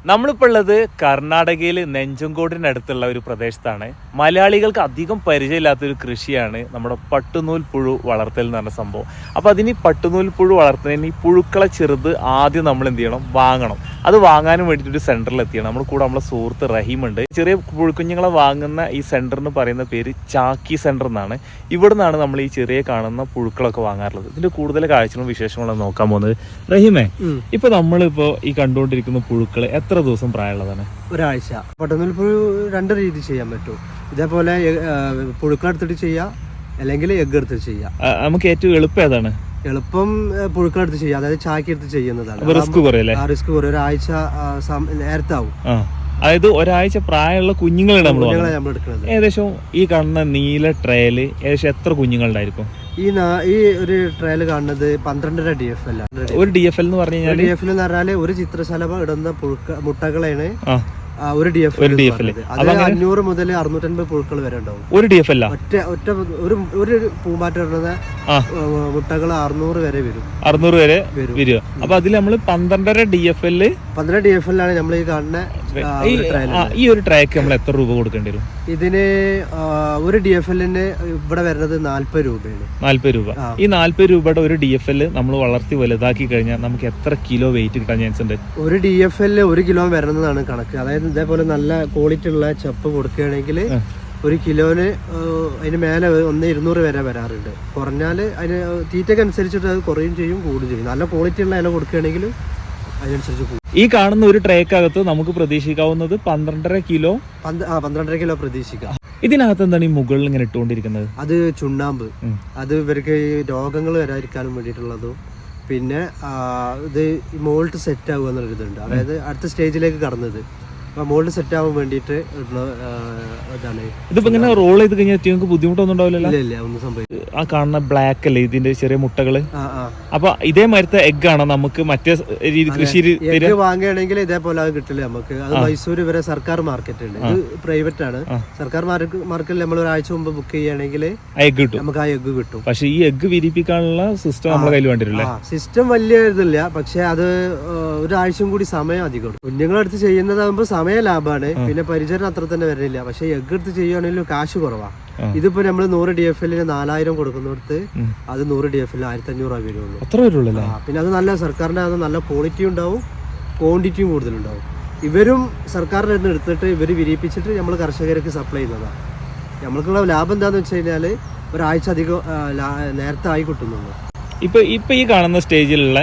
നമ്മളിപ്പോൾ ഉള്ളത് കർണാടകയിൽ നെഞ്ചങ്കോടിനടുത്തുള്ള ഒരു പ്രദേശത്താണ്. മലയാളികൾക്ക് അധികം പരിചയമില്ലാത്തൊരു കൃഷിയാണ് നമ്മുടെ പട്ടുനൂൽ പുഴു വളർത്തൽ എന്ന് പറഞ്ഞ സംഭവം. അപ്പോൾ അതിന് പട്ടുനൂൽ പുഴു വളർത്തുന്നതിന് ഈ പുഴുക്കളെ ചെറുത് ആദ്യം നമ്മൾ എന്ത് ചെയ്യണം, വാങ്ങണം. അത് വാങ്ങാനും വേണ്ടിയിട്ട് ഒരു സെൻറ്ററിൽ എത്തിയാണ്. നമ്മുടെ കൂടെ നമ്മളെ സുഹൃത്ത് റഹീമുണ്ട്. ചെറിയ പുഴുക്കുഞ്ഞുങ്ങളെ വാങ്ങുന്ന ഈ സെൻറ്ററിന് പറയുന്ന പേര് ചാക്കി സെൻറ്റർ എന്നാണ്. ഇവിടെ നിന്നാണ് നമ്മൾ ഈ ചെറിയ കാണുന്ന പുഴുക്കളൊക്കെ വാങ്ങാറുള്ളത്. ഇതിൻ്റെ കൂടുതൽ കാഴ്ചകളും വിശേഷങ്ങളും നോക്കാൻ പോകുന്നത്. റഹീമേ, ഇപ്പോൾ നമ്മളിപ്പോൾ ഈ കണ്ടുകൊണ്ടിരിക്കുന്ന പുഴുക്കൾ എത്ര ദിവസം പ്രായമുള്ളതാണ്? ഒരാഴ്ച. പട്ടുനൂൽ പുഴു രണ്ട് രീതി ചെയ്യാൻ പറ്റും. ഇതേപോലെ പുഴുക്കളെടുത്തിട്ട് ചെയ്യാം, അല്ലെങ്കിൽ എഗ് എടുത്തിട്ട് ചെയ്യാം. നമുക്ക് ഏറ്റവും എളുപ്പം ഏതാണ്? എളുപ്പം പുഴുക്കളെടുത്ത് ചെയ്യാം, അതായത് ചാക്കി എടുത്ത് ചെയ്യുന്നതാണ്. റിസ്ക് കുറയല്ലേ? റിസ്ക് കുറയും. ഒരാഴ്ച നേരത്തെ ആവും. അതായത് ഒരാഴ്ച പ്രായമുള്ള കുഞ്ഞുങ്ങളാണ് നമ്മൾ എടുക്കുന്നത്. ഏകദേശം ഈ കാണുന്ന നീല ട്രേയില് ഏകദേശം എത്ര കുഞ്ഞുങ്ങളുണ്ടായിരിക്കും? ഈ ഒരു ട്രയൽ കാണുന്നത് 12.5 DFL. ഒരു DFL എന്ന് പറഞ്ഞു കഴിഞ്ഞാൽ, DFL എന്ന് പറഞ്ഞാല് ഒരു ചിത്രശലഭം ഇടുന്ന മുട്ടകളാണ് ഒരു DFL. 500 മുതൽ 650 പുഴുക്കൾ വരെ ഉണ്ടാവും ഒരു DFL. ഒറ്റ ഒരു പൂമ്പാറ്റ ഇടുന്ന മുട്ടകൾ 600 വരെ വരും. 600 വരെ വരും. അപ്പൊ അതിൽ നമ്മള് 12.5 DFL ആണ് നമ്മൾ ഈ കാണുന്ന. ഈ ഒരു ട്രേക്ക് നമ്മൾ എത്ര രൂപ കൊടുക്കേണ്ടി വരും? ഇതിന് ഒരു DFLന് ഇവിടെ വരുന്നത് 40 രൂപയാണ്. 40 രൂപ. ഈ 40 രൂപയുടെ ഒരു DFL നമ്മൾ വളർത്തി വലുതാക്കി കഴിഞ്ഞാൽ നമുക്ക് എത്ര കിലോ വെയിറ്റ് കിട്ടാൻ ചാൻസ് ഉണ്ട്? ഒരു DFL 1 കിലോ വരുന്നതാണ് കണക്ക്. അതായത് ഇതേപോലെ നല്ല ക്വാളിറ്റി ഉള്ള ചപ്പ് കൊടുക്കുകയാണെങ്കിൽ 1 കിലോന് അതിന് മേലെ 1,200 വരെ വരാറുണ്ട്. കുറഞ്ഞാൽ അതിന് തീറ്റയ്ക്ക് അനുസരിച്ചിട്ട് അത് കുറയും ചെയ്യും, കൂടും ചെയ്യും. നല്ല ക്വാളിറ്റി ഉള്ള ഇല കൊടുക്കുകയാണെങ്കിൽ അതിനനുസരിച്ച് കൂടും. ഈ കാണുന്ന ഒരു ട്രേക്കകത്ത് നമുക്ക് പ്രതീക്ഷിക്കാവുന്നത് 12.5 കിലോ. 12.5 കിലോ പ്രതീക്ഷിക്കാം. ഇതിനകത്ത് എന്താണ് ഈ മുകളിൽ ഇങ്ങനെ ഇട്ടുകൊണ്ടിരിക്കുന്നത്? അത് ചുണ്ണാമ്പ്. അത് ഇവർക്ക് ഈ രോഗങ്ങൾ വരാതിരിക്കാനും വേണ്ടിയിട്ടുള്ളതും, പിന്നെ ഇത് മോൾട്ട് സെറ്റ് ആവുക എന്നുള്ളൊരിതുണ്ട്. അതായത് അടുത്ത സ്റ്റേജിലേക്ക് കടന്നത് മോൾഡ് സെറ്റ് ആവാൻ വേണ്ടിയിട്ട് ഇതാണ്. ഇതിപ്പോ ഇങ്ങനെ റോൾ ചെയ്ത് കഴിഞ്ഞാൽ നിങ്ങൾക്ക് ബുദ്ധിമുട്ടൊന്നും ഉണ്ടാവില്ലല്ലോ? ഇല്ല, ഒന്നും സംഭവിക്കും. ആ കാണുന്ന ബ്ലാക്ക് അല്ലേ ഇതിന്റെ ചെറിയ മുട്ടകള്? അപ്പൊ ഇതേ മരത്തെ എഗ് ആണോ നമുക്ക് മറ്റേ കൃഷി വാങ്ങുകയാണെങ്കിൽ ഇതേപോലെ അത് കിട്ടില്ല നമുക്ക്. അത് മൈസൂർ വരെ സർക്കാർ മാർക്കറ്റ് ഉണ്ട്. ഇത് പ്രൈവറ്റ് ആണ്. സർക്കാർ മാർക്കറ്റിൽ നമ്മൾ ഒരാഴ്ച മുമ്പ് ബുക്ക് ചെയ്യുകയാണെങ്കിൽ എഗ് കിട്ടും. നമുക്ക് ആ എഗ് കിട്ടും. പക്ഷെ ഈ എഗ് വിരിപ്പിക്കാനുള്ള സിസ്റ്റം നമ്മുടെ കയ്യിൽ വേണ്ടിയില്ലേ? സിസ്റ്റം വലിയ ഇതില്ല, പക്ഷെ അത് ഒരാഴ്ചയും കൂടി സമയം അധികം. കുഞ്ഞുങ്ങളെടുത്ത് ചെയ്യുന്നതാകുമ്പോൾ സമയ ലാഭമാണ്, പിന്നെ പരിചരണം അത്ര തന്നെ വരുന്നില്ല. പക്ഷെ എഗ് എടുത്ത് ചെയ്യുകയാണെങ്കിലും കാശ് കുറവാണ്. ഇതിപ്പോ നമ്മള് 100 DFLന് 4000 കൊടുക്കുന്നിടത്ത് അത് 100 DFLന് 1500 വരുള്ളൂ. പിന്നെ അത് നല്ല സർക്കാരിന്റെ അത് നല്ല ക്വാളിറ്റി ഉണ്ടാവും, ക്വാണ്ടിറ്റിയും കൂടുതലുണ്ടാവും. ഇവരും സർക്കാരിന്റെ അടുത്ത് എടുത്തിട്ട് ഇവര് വിരിയിപ്പിച്ചിട്ട് നമ്മൾ കർഷകർക്ക് സപ്ലൈ ചെയ്യുന്നതാണ്. നമ്മൾക്കുള്ള ലാഭം എന്താന്ന് വെച്ച് കഴിഞ്ഞാല് ഒരാഴ്ച അധികം നേരത്തെ ആയി കിട്ടുന്നുള്ളൂ. ഇപ്പൊ ഈ കാണുന്ന സ്റ്റേജിലുള്ള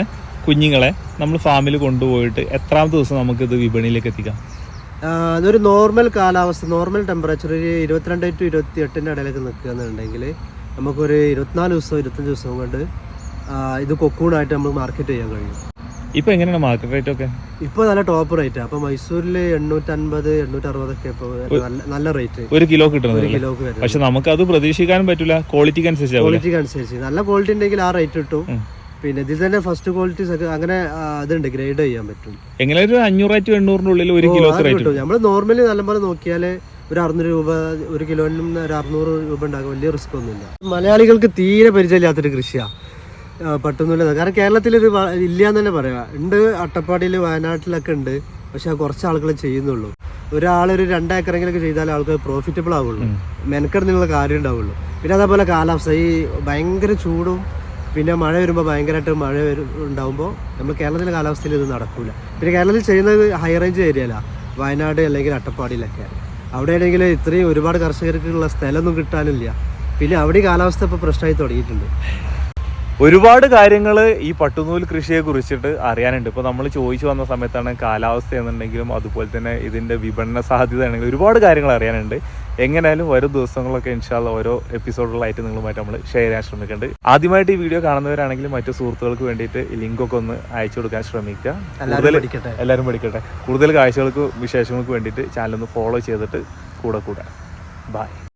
കുഞ്ഞുങ്ങളെ നമ്മൾ ഫാമിൽ കൊണ്ടുപോയിട്ട് എത്രാമത്തെ ദിവസം നമുക്ക് ഇത് വിപണിയിലേക്ക് എത്തിക്കാം? അതൊരു നോർമൽ കാലാവസ്ഥ, നോർമൽ ടെമ്പറേച്ചർ 22 to 28 ഇടയിലേക്ക് നിൽക്കുകയെന്നുണ്ടെങ്കിൽ നമുക്കൊരു 24 ദിവസം 25 ദിവസം കൊണ്ട് ഇത് കൊക്കൂണായിട്ട് നമ്മൾ മാർക്കറ്റ് ചെയ്യാൻ കഴിയും. ഇപ്പൊ എങ്ങനെയാണ് മാർക്കറ്റ് റേറ്റ് ഒക്കെ? ഇപ്പൊ നല്ല ടോപ്പ് റേറ്റ്. അപ്പൊ മൈസൂരിൽ 850 860 ഒക്കെ നല്ല റേറ്റ് 1 കിലോ കിട്ടുന്നത്. പക്ഷെ നമുക്ക് അത് പ്രതീക്ഷിക്കാനും പറ്റില്ല. ക്വാളിറ്റിക്ക് അനുസരിച്ച് നല്ല ക്വാളിറ്റി ഉണ്ടെങ്കിൽ ആ റേറ്റ് കിട്ടും. പിന്നെ ഇതിൽ തന്നെ ഫസ്റ്റ് ക്വാളിറ്റീസ് ഒക്കെ അങ്ങനെ അതുണ്ട്, ഗ്രേഡ് ചെയ്യാൻ പറ്റും. എങ്ങനെ ഒരു 500-800 1 കിലോ കിട്ടും. നമ്മൾ നോർമലി നല്ലപോലെ നോക്കിയാൽ ഒരു 600 രൂപ 1 കിലോനും ഒരു 600 രൂപ ഉണ്ടാകും. വലിയ റിസ്ക് ഒന്നുമില്ല. മലയാളികൾക്ക് തീരെ പരിചയമില്ലാത്തൊരു കൃഷിയാണ് പട്ടുനൂല്. കാരണം കേരളത്തിലൊരു ഇല്ല എന്ന് തന്നെ പറയാം. ഉണ്ട്, അട്ടപ്പാടിയിൽ വയനാട്ടിലൊക്കെ ഉണ്ട്, പക്ഷെ കുറച്ച് ആളുകൾ ചെയ്യുന്നുള്ളൂ. ഒരാളൊരു 2 ഏക്കറെങ്കിലൊക്കെ ചെയ്താൽ ആൾക്ക് പ്രോഫിറ്റബിൾ ആവുള്ളൂ, മെനക്കെടുന്നുള്ള കാര്യം ഉണ്ടാവുള്ളൂ. പിന്നെ അതേപോലെ കാലാവസ്ഥ, ഈ ഭയങ്കര ചൂടും പിന്നെ മഴ വരുമ്പോൾ ഭയങ്കരമായിട്ട് ഉണ്ടാകുമ്പോൾ നമ്മൾ കേരളത്തിലെ കാലാവസ്ഥയിൽ ഇത് നടക്കൂല. പിന്നെ കേരളത്തിൽ ചെയ്യുന്നത് ഹൈ റേഞ്ച് ഏരിയയിലാണ്, വയനാട് അല്ലെങ്കിൽ അട്ടപ്പാടിയിലൊക്കെ. അവിടെയാണെങ്കിൽ ഇത്രയും ഒരുപാട് കർഷകർക്കുള്ള സ്ഥലമൊന്നും കിട്ടാനില്ല. പിന്നെ അവിടെ കാലാവസ്ഥ ഇപ്പോൾ പ്രശ്നമായി തുടങ്ങിയിട്ടുണ്ട്. ഒരുപാട് കാര്യങ്ങൾ ഈ പട്ടുനൂൽ കൃഷിയെ കുറിച്ചിട്ട് അറിയാനുണ്ട്. ഇപ്പോൾ നമ്മൾ ചോദിച്ചു വന്ന സമയത്താണ് കാലാവസ്ഥ എന്നുണ്ടെങ്കിലും അതുപോലെ തന്നെ ഇതിൻ്റെ വിപണന സാധ്യത ആണെങ്കിലും ഒരുപാട് കാര്യങ്ങൾ അറിയാനുണ്ട്. എങ്ങനെയാലും വരും ദിവസങ്ങളൊക്കെ ഇൻഷാല്ലാ ഓരോ എപ്പിസോഡുകളായിട്ട് നിങ്ങളുമായിട്ട് നമ്മൾ ഷെയർ ചെയ്യാൻ ശ്രമിക്കുന്നുണ്ട്. ആദ്യമായിട്ട് ഈ വീഡിയോ കാണുന്നവരാണെങ്കിലും മറ്റു സുഹൃത്തുക്കൾക്ക് വേണ്ടിയിട്ട് ഈ ലിങ്കൊക്കെ ഒന്ന് അയച്ചു കൊടുക്കാൻ ശ്രമിക്കുക. എല്ലാവരും പഠിക്കട്ടെ. കൂടുതൽ കാഴ്ചകൾക്ക് വിശേഷങ്ങൾക്ക് വേണ്ടിയിട്ട് ചാനലൊന്ന് ഫോളോ ചെയ്തിട്ട് കൂടെ ബൈ.